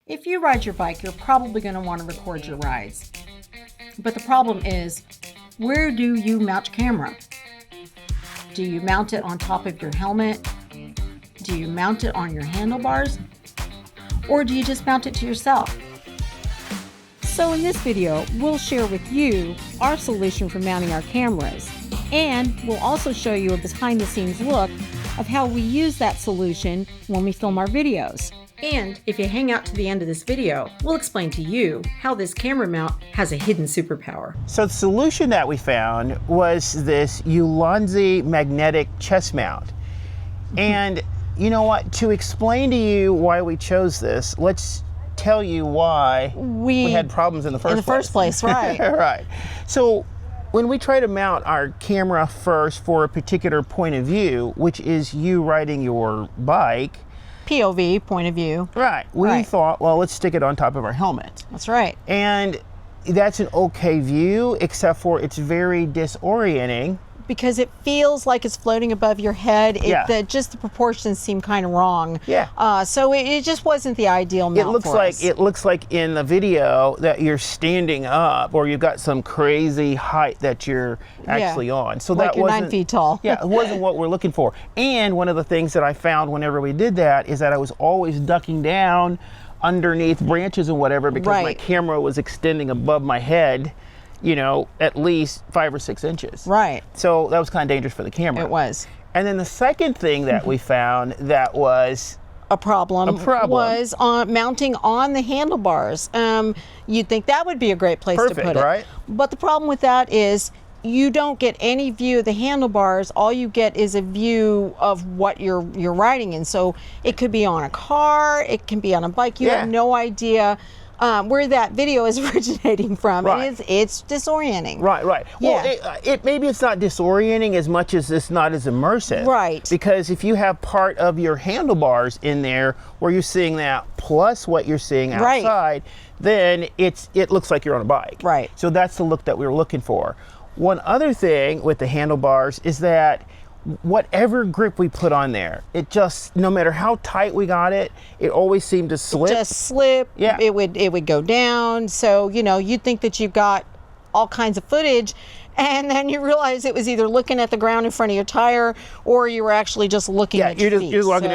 If you ride your bike, you're probably going to want to record your rides. But the problem is, where do you mount your camera? Do you mount it on top of your helmet? Do you mount it on your handlebars? Or do you just mount it to yourself? So in this video, we'll share with you our solution for mounting our cameras. And we'll also show you a behind-the-scenes look of how we use that solution when we film our videos. And if you hang out to the end of this video, we'll explain to you how this camera mount has a hidden superpower. So the solution that we found was this Ulanzi magnetic chest mount. And you know what? To explain to you why we chose this, let's tell you why we had problems in the first place. Right. Right. So when we try to mount our camera first for a particular point of view, which is you riding your bike, POV, point of view. Right. We thought, well, let's stick it on top of our helmet. That's right. And that's an okay view, except for it's very disorienting. Because it feels like it's floating above your head. Just the proportions seem kind of wrong. Yeah. So it just wasn't the ideal mount for us. It looks like in the video that you're standing up, or you've got some crazy height that you're actually on. So like that you're wasn't 9 feet tall. Yeah, it wasn't what we're looking for. And one of the things that I found whenever we did that is that I was always ducking down underneath branches and whatever, because my camera was extending above my head, you know, at least 5 or 6 inches. Right. So that was kind of dangerous for the camera. It was. And then the second thing that we found that was a problem was mounting on the handlebars. You'd think that would be a great place to put it. Right? But the problem with that is you don't get any view of the handlebars. All you get is a view of what you're riding in. So it could be on a car, it can be on a bike. You have no idea where that video is originating from. Right. It's disorienting. Right. Yeah. Well, maybe it's not disorienting as much as it's not as immersive. Right. Because if you have part of your handlebars in there where you're seeing that plus what you're seeing outside, then it looks like you're on a bike. Right. So that's the look that we were looking for. One other thing with the handlebars is that whatever grip we put on there, it just, no matter how tight we got it, it always seemed to slip. Just slip. Yeah. It would go down. So, you know, you'd think that you've got all kinds of footage, and then you realize it was either looking at the ground in front of your tire, or you were actually just looking at your feet. You're looking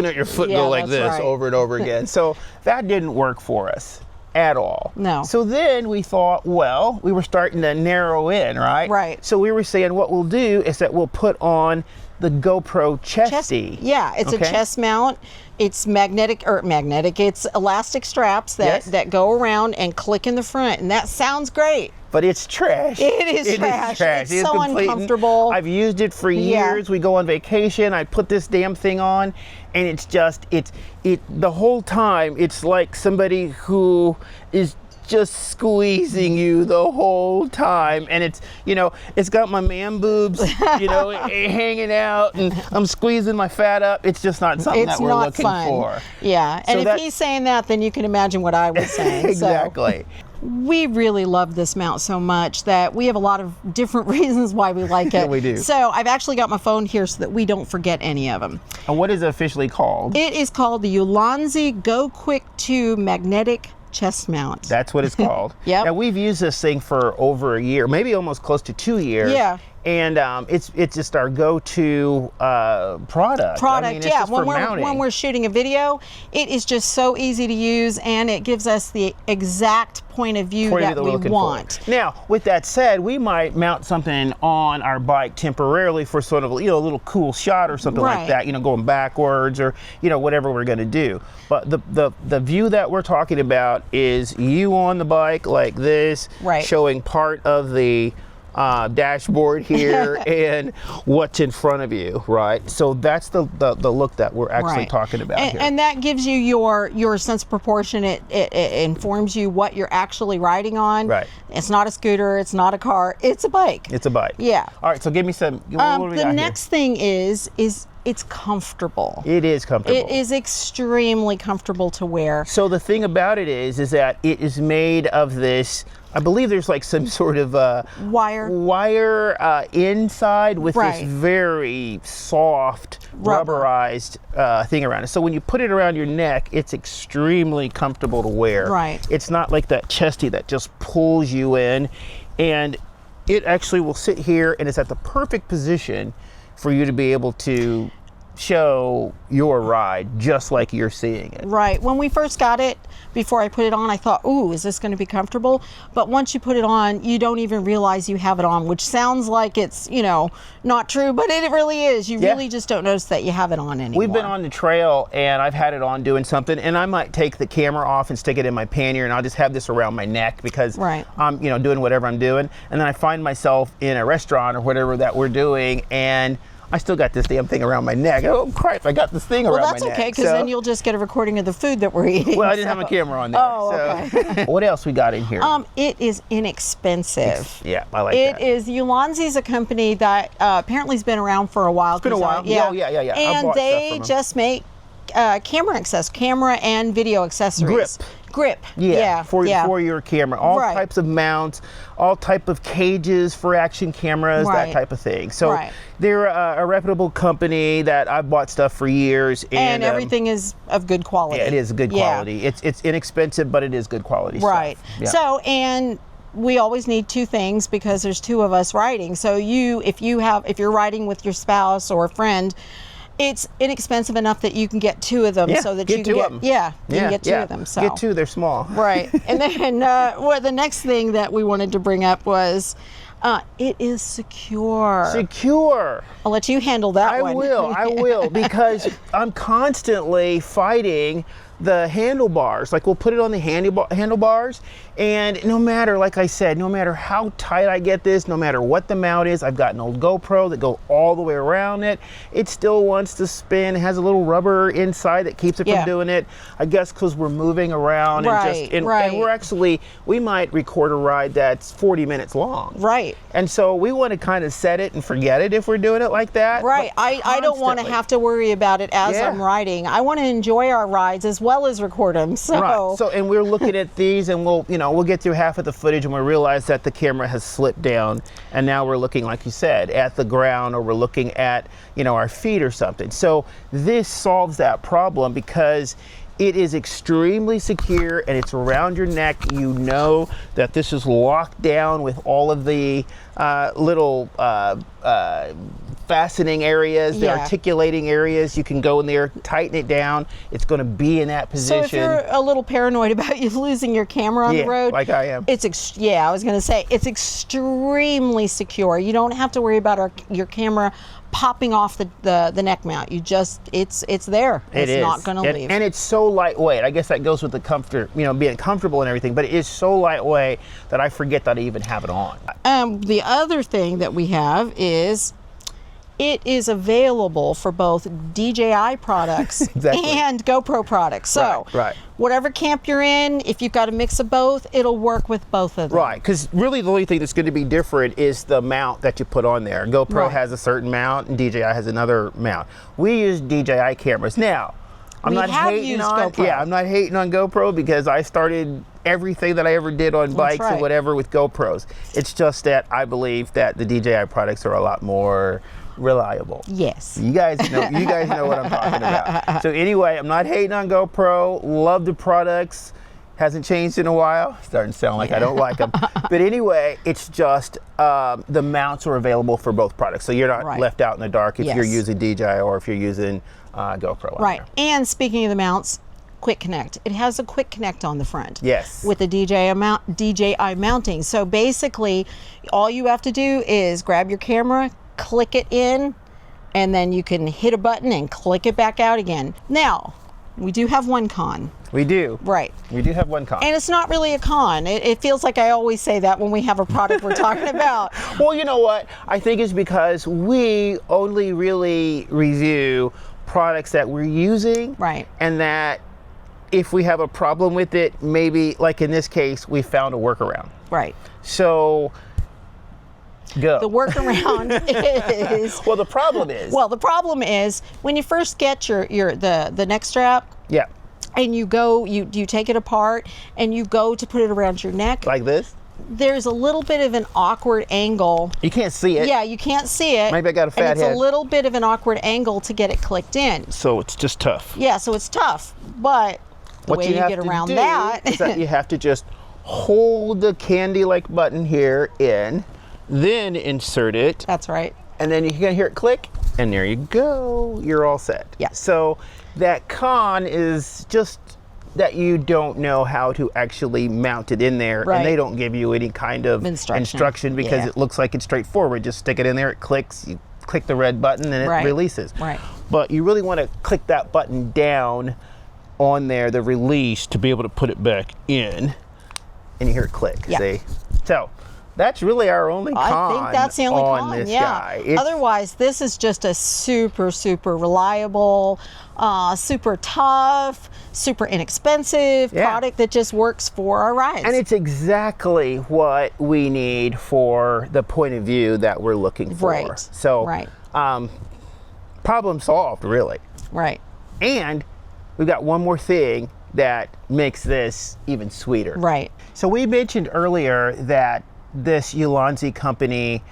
at your foot go like this over and over again. So that didn't work for us at all. No. So then we thought, well, we were starting to narrow in, right? Right. So we were saying what we'll do is that we'll put on the GoPro chesty. Yeah, it's a chest mount. It's magnetic, it's elastic straps that go around and click in the front, and that sounds great. But it's trash. It is trash. It's so uncomfortable. I've used it for years. We go on vacation, I put this damn thing on, and it's just, the whole time, it's like somebody who is just squeezing you the whole time. And it's, you know, it's got my man boobs, you know, hanging out, and I'm squeezing my fat up. It's just not something that we're looking for. Yeah, and if he's saying that, then you can imagine what I was saying. Exactly. So. We really love this mount so much that we have a lot of different reasons why we like it. We do. So I've actually got my phone here so that we don't forget any of them. And what is it officially called? It is called the Ulanzi Go-Quick II magnetic chest mount. That's what it's called. Yep. Now we've used this thing for over a year, maybe almost close to 2 years. Yeah. And it's just our go-to product. I mean, it's just for mounting. When we're shooting a video, it is just so easy to use, and it gives us the exact point of view that we want. Now, with that said, we might mount something on our bike temporarily for sort of, you know, a little cool shot or something like that, you know, going backwards or, you know, whatever we're going to do. But the view that we're talking about is you on the bike like this, showing part of the dashboard here and what's in front of you, right? So that's the look that we're actually talking about here. And that gives you your sense of proportion. It informs you what you're actually riding on. Right. It's not a scooter, it's not a car, it's a bike. It's a bike. Yeah. All right, so give me some, what do we got The next thing is it's comfortable. It is comfortable. It is extremely comfortable to wear. So the thing about it is that it is made of this, I believe there's like some sort of wire inside with this very soft rubberized thing around it. So when you put it around your neck, it's extremely comfortable to wear. Right. It's not like that chesty that just pulls you in, and it actually will sit here and it's at the perfect position for you to be able to show your ride just like you're seeing it. Right. When we first got it, before I put it on, I thought, ooh, is this going to be comfortable? But once you put it on, you don't even realize you have it on, which sounds like it's, you know, not true, but it really is. You really just don't notice that you have it on anymore. We've been on the trail and I've had it on doing something, and I might take the camera off and stick it in my pannier, and I'll just have this around my neck because I'm, you know, doing whatever I'm doing. And then I find myself in a restaurant or whatever that we're doing, and I still got this damn thing around my neck. Oh, crap, I got this thing around my neck. Well, that's okay, because then you'll just get a recording of the food that we're eating. Well, I didn't have my camera on there. Oh, okay. What else we got in here? It is inexpensive. Yeah, I like that. It is, Ulanzi's a company that apparently has been around for a while. It's been a while. Yeah. And they just make camera and video accessories. Grip. Yeah, for your camera. All types of mounts, all type of cages for action cameras, that type of thing. So they're a reputable company that I've bought stuff for years. And everything is of good quality. Yeah, it is good quality. It's inexpensive, but it is good quality stuff. Yeah. So, and we always need two things because there's two of us riding. So if you're riding with your spouse or a friend, it's inexpensive enough that you can get two of them, so that you can get you can get two of them. So get two, they're small. Right. And then the next thing that we wanted to bring up was it is secure. Secure. I'll let you handle that one. I will, because I'm constantly fighting the handlebars. Like, we'll put it on the handlebars, and no matter, like I said, no matter how tight I get this, no matter what the mount is, I've got an old GoPro that goes all the way around it. It still wants to spin. It has a little rubber inside that keeps it from doing it. I guess because we're moving around and we're actually, we might record a ride that's 40 minutes long. Right. And so we want to kind of set it and forget it if we're doing it like that. Right. I don't want to have to worry about it as I'm riding. I want to enjoy our rides as well as record them. So and we're looking at these, and we'll get through half of the footage and we realize that the camera has slipped down, and now we're looking, like you said, at the ground, or we're looking at, our feet or something. So this solves that problem because it is extremely secure and it's around your neck. You know that this is locked down with all of the little fastening areas, the articulating areas. You can go in there, tighten it down. It's going to be in that position. So if you're a little paranoid about you losing your camera on the road, like I am, I was going to say it's extremely secure. You don't have to worry about your camera popping off the neck mount. You just, it's there. It's not going to leave. And it's so lightweight. I guess that goes with the comfort, being comfortable and everything, but it is so lightweight that I forget that I even have it on. The other thing that we have is it is available for both DJI products and GoPro products. So whatever camp you're in, if you've got a mix of both, it'll work with both of them. Right, because really the only thing that's going to be different is the mount that you put on there. GoPro has a certain mount and DJI has another mount. We use DJI cameras. Now, I'm not hating on GoPro because I started everything that I ever did on bikes and whatever with GoPros. It's just that I believe that the DJI products are a lot more reliable. Yes. You guys know what I'm talking about. So anyway, I'm not hating on GoPro. Love the products. Hasn't changed in a while. Starting to sound like I don't like them. But anyway, it's just the mounts are available for both products. So you're not left out in the dark if you're using DJI or if you're using GoPro. Right. And speaking of the mounts, Quick Connect. It has a Quick Connect on the front. Yes. With the DJI mounting. So basically, all you have to do is grab your camera, click it in, and then you can hit a button and click it back out again. Now, we do have one con. We do. Right. We do have one con. And it's not really a con. It feels like I always say that when we have a product we're talking about. Well, you know what? I think it's because we only really review products that we're using. Right. And that if we have a problem with it, maybe, like in this case, we found a workaround. Right. So Go. The workaround is... Well, the problem is... Well, the problem is when you first get the neck strap... Yeah. And you go, you take it apart, and you go to put it around your neck. Like this? There's a little bit of an awkward angle. You can't see it. Yeah, you can't see it. Maybe I got a fat and it's head. a little bit of an awkward angle to get it clicked in. So it's just tough. Yeah, so it's tough. But the way you get around that is that you have to just hold the candy-like button here in, then insert it. That's right. And then you can hear it click, and there you go. You're all set. Yeah. So that con is just that you don't know how to actually mount it in there, Right. and they don't give you any kind of instruction because Yeah. it looks like it's straightforward. Just stick it in there, it clicks, you click the red button, and it Right. releases. Right. But you really want to click that button down on there, the release, to be able to put it back in, and you hear it click. Yeah. See? So that's really our only con. I think that's the only on con, this yeah. guy. It's, Otherwise, this is just a super, super reliable, super tough, super inexpensive product that just works for our rides. and it's exactly what we need for the point of view that we're looking for. Right. So, Right. Problem solved, really. Right. And we've got one more thing that makes this even sweeter. Right. So we mentioned earlier that this Ulanzi company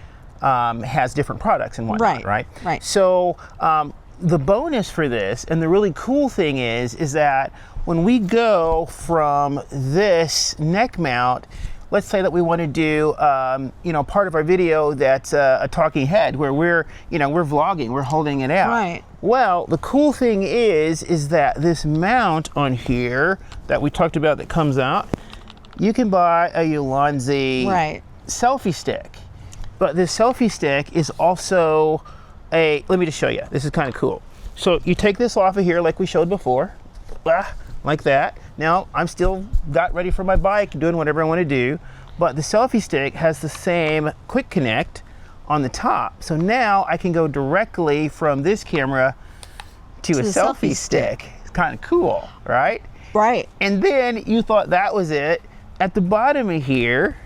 has different products and whatnot, right? Right. So the bonus for this, and the really cool thing is that when we go from this neck mount, let's say that we want to do, part of our video that's a talking head where we're vlogging, we're holding it out. Right. Well, the cool thing is that this mount on here that we talked about that comes out, you can buy a Ulanzi selfie stick. But this selfie stick is also let me just show you. This is kind of cool. So you take this off of here like we showed before, like that. Now I'm still got ready for my bike, doing whatever I want to do, but the selfie stick has the same quick connect on the top. So now I can go directly from this camera to a selfie stick. It's kind of cool, right? Right. And then you thought that was it. At the bottom of here,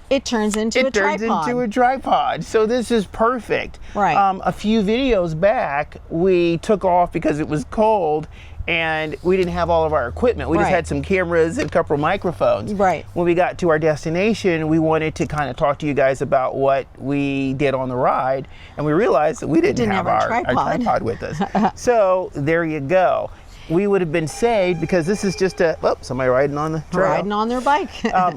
it turns into a tripod. It turns into a tripod. So this is perfect. Right. A few videos back, we took off because it was cold and we didn't have all of our equipment. We just had some cameras and a couple of microphones. Right. When we got to our destination, we wanted to kind of talk to you guys about what we did on the ride, and we realized that we didn't have our tripod with us. So there you go. We would have been saved because this is just somebody riding on the trail. Riding on their bike.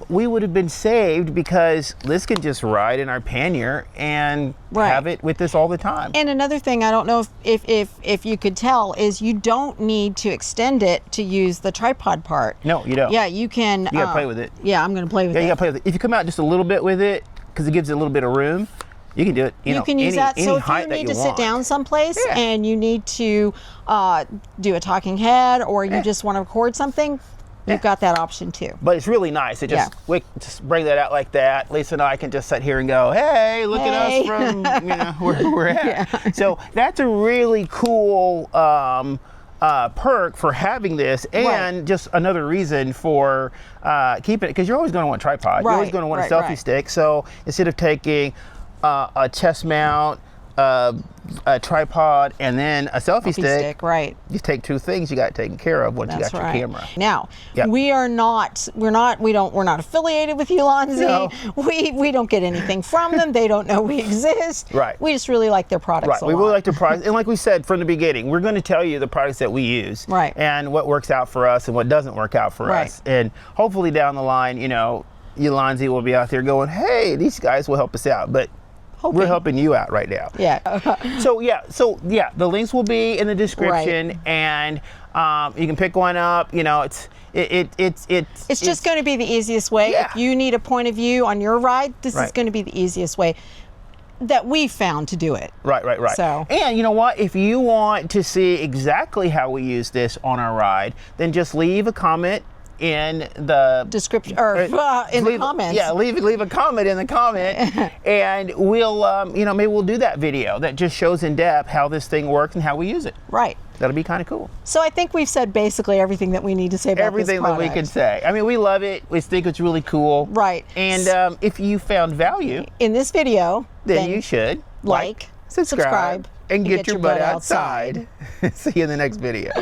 We would have been saved because this can just ride in our pannier and have it with us all the time. And another thing, I don't know if you could tell, is you don't need to extend it to use the tripod part. No, you don't. Yeah, you can. You gotta play with it. Yeah, I'm gonna play with it. Yeah, you gotta play with it. If you come out just a little bit with it, because it gives it a little bit of room, you can do it. You can use that. So if you height need to sit down someplace and you need to do a talking head, or you just want to record something, you've got that option too. But it's really nice. It we just bring that out like that. Lisa and I can just sit here and go, hey, look at us from where we're at. So that's a really cool perk for having this, and just another reason for keeping it, because you're always going to want a tripod. You're always going to want a selfie stick. So instead of taking a chest mount, a tripod, and then a selfie stick, you take two things you got taken care of once you got your camera. Now, we're not affiliated with Ulanzi. No. We don't get anything from them. They don't know we exist. Right. We just really like their products a lot. We really like their products, and like we said from the beginning, we're going to tell you the products that we use, and what works out for us and what doesn't work out for us, and hopefully down the line, Ulanzi will be out there going, hey, these guys will help us out, but we're helping you out right now. Yeah. So the links will be in the description, and you can pick one up. It's just going to be the easiest way. Yeah. If you need a point of view on your ride, this is going to be the easiest way that we found to do it. Right. So, and you know what? If you want to see exactly how we use this on our ride, then just leave a comment in the description or in the comments. Yeah, leave a comment in the comment, and we'll you know, maybe we'll do that video that just shows in depth how this thing works and how we use it. Right. That'll be kind of cool. So I think we've said basically everything that we need to say about everything this product. that we can say. I mean, we love it. We think it's really cool. Right. And if you found value in this video, then you should like, subscribe, and get your butt outside. See you in the next video.